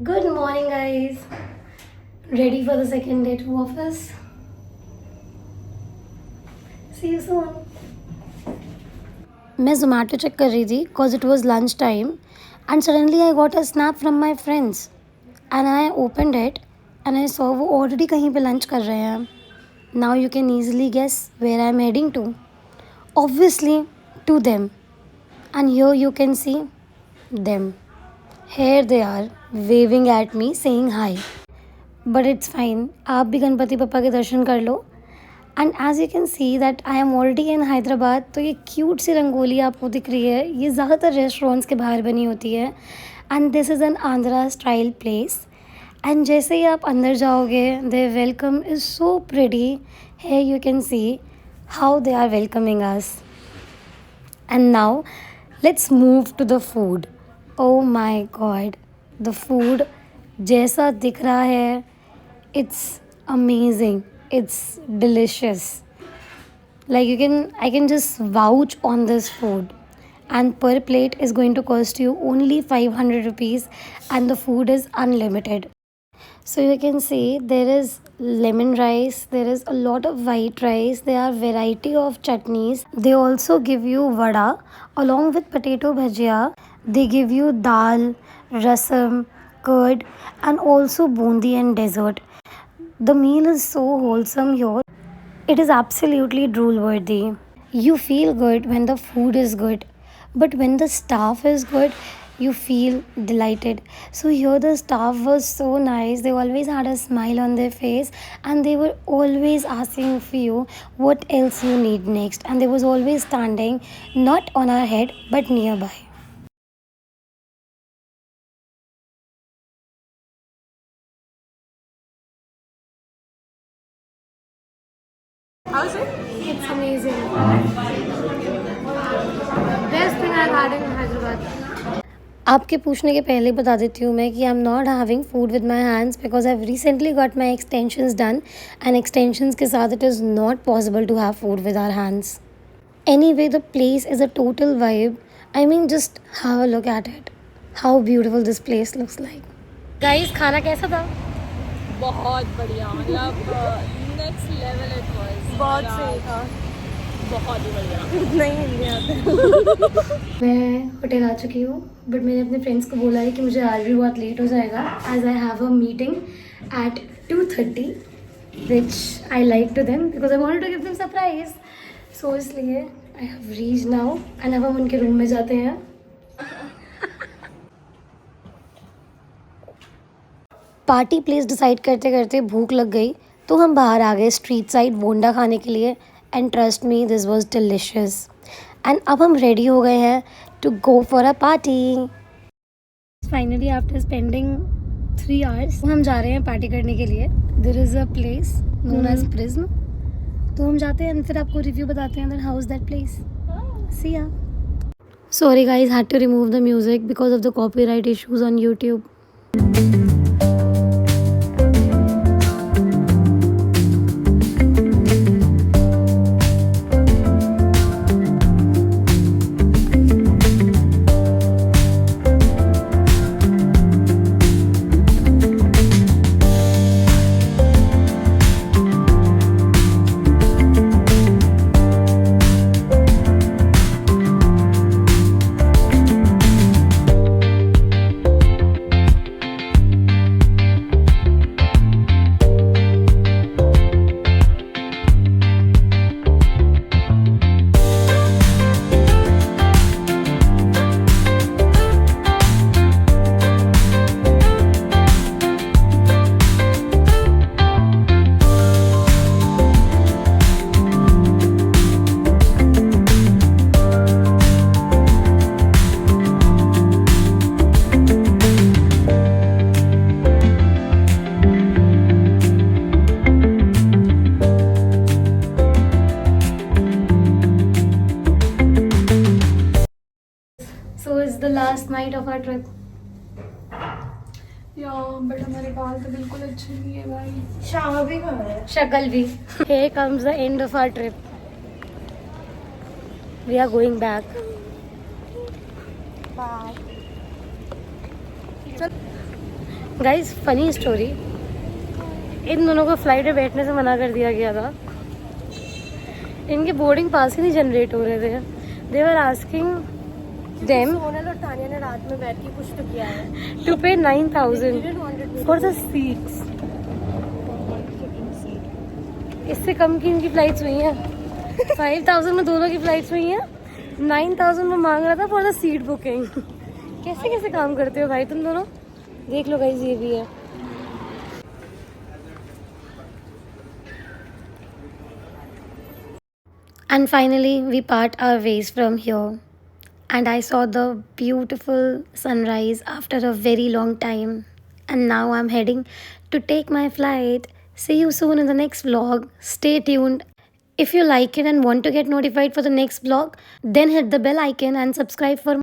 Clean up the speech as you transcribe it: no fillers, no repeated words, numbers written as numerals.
Good morning, guys. Ready for the second day to office? See you soon. मैं Zomato check कर रही थी cause it was lunch time and suddenly I got a snap from my friends and I opened it and I saw वो already कहीं पे lunch कर रहे हैं. Now you can easily guess where I am heading to. Obviously to them. And here you can see them. Here they are waving at me saying hi. But it's fine. आप भी गणपति पप्पा के दर्शन कर लो. And as you can see that I am already in Hyderabad. तो ये cute सी रंगोली आपको दिख रही है, ये ज़्यादातर रेस्टोरेंट्स के बाहर बनी होती है. And this is an Andhra style place. And जैसे ही आप अंदर जाओगे they welcome is so pretty. है you can see how they are welcoming us. And now let's move to the food. Oh my God, the food जैसा दिख रहा है, it's amazing, it's delicious. Like I can just vouch on this food. And per plate is going to cost you only 500 rupees and the food is unlimited. So you can see there is lemon rice, there is a lot of white rice, there are variety of chutneys. They also give you vada along with potato bhajia. They give you dal, rasam, curd and also bundi and dessert. The meal is so wholesome here. It is absolutely drool worthy. You feel good when the food is good, but when the staff is good, you feel delighted. So here the staff was so nice. They always had a smile on their face and they were always asking for you what else you need next. And they was always standing not on our head but nearby. How's it? It's amazing. Best thing I've had in Hyderabad. आपके पूछने के पहले बता देती हूँ मैं कि I am not having food with my hands because I recently got my extensions done and extensions के साथ it is not possible to have food with our hands. Anyway the place is a total vibe. I mean just have a look at it. How beautiful this place looks like. Guys खाना कैसा था? बहुत बढ़िया, मतलब next level it was. बहुत सही था, बहुत ही बढ़िया. नहीं हिंदी आते. मैं होटल आ चुकी हूँ बट मैंने अपने फ्रेंड्स को बोला है कि मुझे आज भी बहुत लेट हो जाएगा as I have a meeting at 2:30 which I like to them because I wanted to give them surprise. So इसलिए I have reach now and अब हम उनके रूम में जाते हैं. पार्टी प्लेस डिसाइड करते करते भूख लग गई तो हम बाहर आ गए स्ट्रीट साइड बोंडा खाने के लिए. And trust me this was delicious. And अब हम रेडी हो गए हैं to go for a party. Finally after spending 3 hours हम जा रहे हैं पार्टी करने के लिए. There is a place known as Prism. तो हम जाते हैं फिर आपको रिव्यू बताते हैं that how is that place. See ya. Sorry guys, had to remove the music because of the copyright issues on YouTube. So it's the last night of our trip. But हमारे बाल तो बिल्कुल अच्छे नहीं है भाई. शाम भी कहाँ है? शक्ल भी. Here comes the end of our trip. We are going back. Bye. Guys funny story, इन दोनों को फ्लाइट में बैठने से मना कर दिया गया था। इनके बोर्डिंग पास ही नहीं जनरेट हो रहे थे। दे वर आस्किंग देम सोनल और तानिया ने रात में बैठ के कुछ तो किया है टू पे 9,000 फॉर द सीट्स। इससे कम की इनकी फ्लाइट्स हुई हैं। 5,000 में दोनों की फ्लाइट्स हुई हैं। 9,000 में मांग रहा था फॉर द सीट बुकिंग। कैसे कैसे काम करते हो भाई तुम दोनों। देख लो गाइस, ये भी है। And finally, we part our ways from here. And I saw the beautiful sunrise after a very long time. And now I'm heading to take my flight. See you soon in the next vlog. Stay tuned. If you like it and want to get notified for the next vlog, then hit the bell icon and subscribe for